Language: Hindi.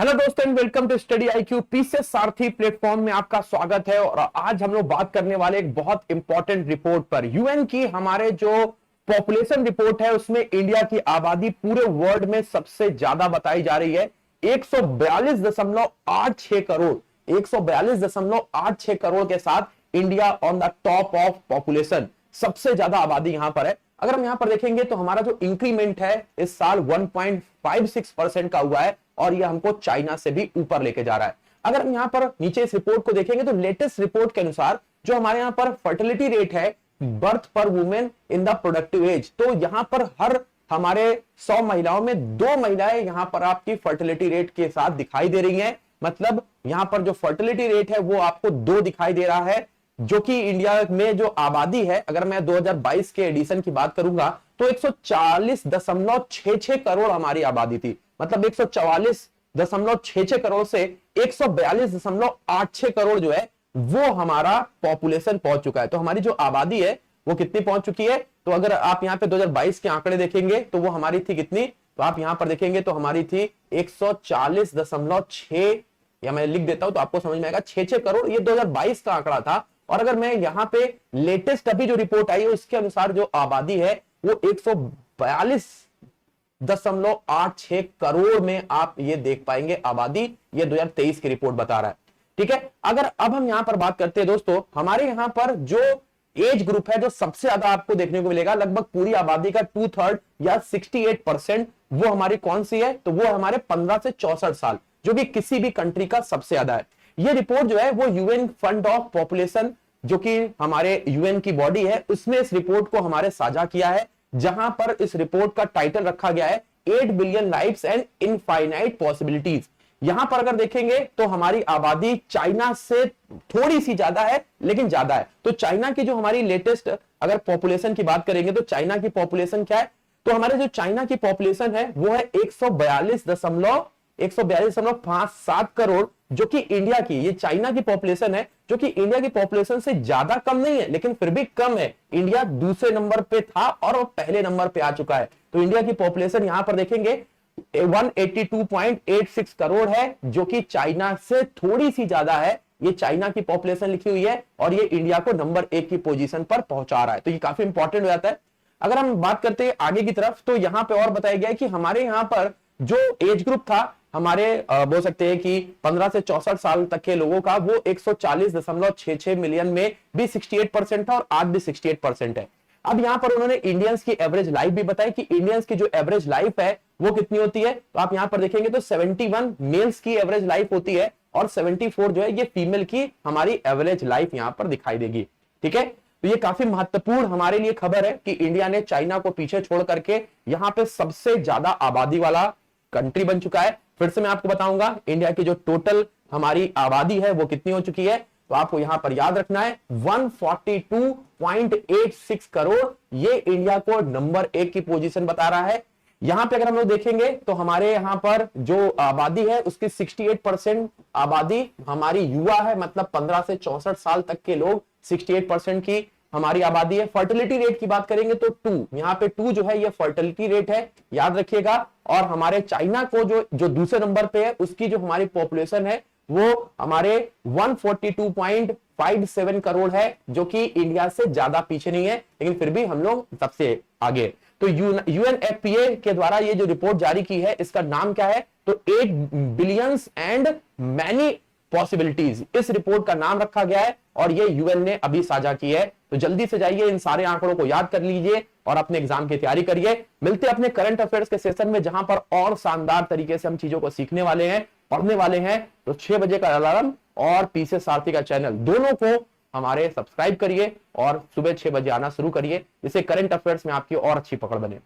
हेलो दोस्तों and welcome to study IQ. PCS Sarathi platform में आपका स्वागत है। और आज हम लोग बात करने वाले एक बहुत इंपॉर्टेंट रिपोर्ट पर। यूएन की हमारे जो पॉपुलेशन रिपोर्ट है उसमें इंडिया की आबादी पूरे वर्ल्ड में सबसे ज्यादा बताई जा रही है। 142.86 करोड़ 142.86 करोड़ के साथ India on the top of population, सबसे ज्यादा आबादी यहां पर है। अगर हम यहां पर देखेंगे तो हमारा जो इंक्रीमेंट है इस साल 1.56% का हुआ है और यह हमको चाइना से भी ऊपर लेके जा रहा है। अगर हम यहां पर नीचे इस रिपोर्ट को देखेंगे तो लेटेस्ट रिपोर्ट के अनुसार जो हमारे यहां पर फर्टिलिटी रेट है, birth per women in the productive age, तो यहां पर हर हमारे 100 महिलाओं में 2 महिलाएं यहां पर आपकी फर्टिलिटी रेट के साथ दिखाई दे रही हैं। मतलब यहां पर जो फर्टिलिटी रेट है वो आपको 2 दिखाई दे रहा है, जो कि इंडिया में जो आबादी है, अगर मैं 2022 के एडिशन की बात करूंगा तो 140.66 करोड़ हमारी आबादी थी। मतलब 144.66 करोड़ से 142.86 करोड़ जो है वो हमारा पॉपुलेशन पहुंच चुका है। तो हमारी जो आबादी है वो कितनी पहुंच चुकी है, तो अगर आप यहां पे 2022 के आंकड़े देखेंगे तो वो हमारी थी कितनी, तो आप यहां पर देखेंगे तो हमारी थी 140.6, या मैं लिख देता हूं तो आपको समझ में आएगा 6 करोड़। ये 2022 का आंकड़ा था। और अगर मैं यहां पे लेटेस्ट अभी जो रिपोर्ट आई है उसके अनुसार जो आबादी है वो 142.86 करोड़ में आप ये देख पाएंगे आबादी। ये 2023 की रिपोर्ट बता रहा है। ठीक है, अगर अब हम यहां पर बात करते हैं दोस्तों, हमारे यहां पर जो एज ग्रुप है जो सबसे ज्यादा आपको देखने को मिलेगा, लगभग पूरी आबादी का 2/3 या 68%, वो हमारी कौन सी है, तो वो हमारे 15 से 64 साल, जो कि किसी भी कंट्री का सबसे ज्यादा है। ये रिपोर्ट जो है वो यूएन फंड ऑफ पॉपुलेशन, जो कि हमारे यूएन की बॉडी है, उसने इस रिपोर्ट को हमारे साझा किया है, जहां पर इस रिपोर्ट का टाइटल रखा गया है 8 billion lifes and infinite possibilities. यहां पर अगर देखेंगे तो हमारी आबादी चाइना से थोड़ी सी ज्यादा है, लेकिन ज्यादा है। तो चाइना की जो हमारी लेटेस्ट अगर पॉपुलेशन की बात करेंगे तो चाइना की पॉपुलेशन क्या है, तो हमारे जो चाइना की पॉपुलेशन है वो है 142.57 करोड़, जो कि इंडिया की, ये चाइना की पॉपुलेशन है जो कि इंडिया की पॉपुलेशन से ज्यादा कम नहीं है, लेकिन फिर भी कम है। इंडिया दूसरे नंबर पे था और वो पहले नंबर पे आ चुका है। तो इंडिया की पॉपुलेशन यहां पर देखेंगे 182.86 करोड़ है, जो कि चाइना से थोड़ी सी ज्यादा है। ये चाइना की पॉपुलेशन लिखी हुई है और ये इंडिया को नंबर 1 की पोजीशन पर पहुंचा रहा है। तो ये काफी इंपॉर्टेंट हो जाता है। अगर हम बात करते हैं आगे की तरफ, तो यहां पे और बताया गया है कि हमारे यहां पर जो एज ग्रुप था हमारे बोल सकते हैं कि 15 से 64 साल तक के लोगों का, वो 140.66 मिलियन में भी 68% था और आज भी 68% है। अब यहां पर उन्होंने इंडियंस की एवरेज लाइफ भी बताई कि इंडियंस की जो एवरेज लाइफ है वो कितनी होती है, तो आप यहां पर देखेंगे तो 71 मेल्स की एवरेज लाइफ होती है और 74 जो है ये फीमेल की हमारी एवरेज लाइफ यहां पर दिखाई देगी। ठीक है, तो ये काफी महत्वपूर्ण हमारे लिए खबर है कि इंडिया ने चाइना को पीछे छोड़ करके यहां पे सबसे ज्यादा आबादी वाला कंट्री बन चुका है। फिर से मैं आपको बताऊंगा इंडिया की जो टोटल हमारी आबादी है वो कितनी हो चुकी है, तो आपको यहां पर याद रखना है 142.86 करोड़। ये इंडिया को नंबर 1 की पोजीशन बता रहा है। यहां पे अगर हम लोग देखेंगे तो हमारे यहां पर जो आबादी है उसकी 68% आबादी हमारी युवा है, मतलब 15 से 64 साल तक के लोग 68% की हमारी आबादी है। फर्टिलिटी रेट की बात करेंगे तो 2, यहां पे 2 जो है ये फर्टिलिटी रेट है, याद रखिएगा। और हमारे चाइना को जो दूसरे नंबर पे है उसकी जो हमारी पॉपुलेशन है वो हमारे 142.57 करोड़ है, जो कि इंडिया से ज्यादा पीछे नहीं है, लेकिन फिर भी हम लोग सबसे आगे। तो यूएनएफपीए के द्वारा ये जो रिपोर्ट जारी की है इसका नाम क्या है, तो 8 बिलियंस एंड मैनी पॉसिबिलिटीज, इस रिपोर्ट का नाम रखा गया है और ये यूएन ने अभी साझा की है। तो जल्दी से जाइए, इन सारे आंकड़ों को याद कर लीजिए और अपने एग्जाम की तैयारी करिए। मिलते हैं अपने करंट अफेयर्स के सेशन में, जहां पर और शानदार तरीके से हम चीजों को सीखने वाले हैं, पढ़ने वाले हैं। तो 6 बजे का अलार्म और पीसीएस सारथी का चैनल दोनों को हमारे सब्सक्राइब करिए और सुबह 6 बजे आना शुरू करिए, जिससे करंट अफेयर्स में आपकी और अच्छी पकड़ बने।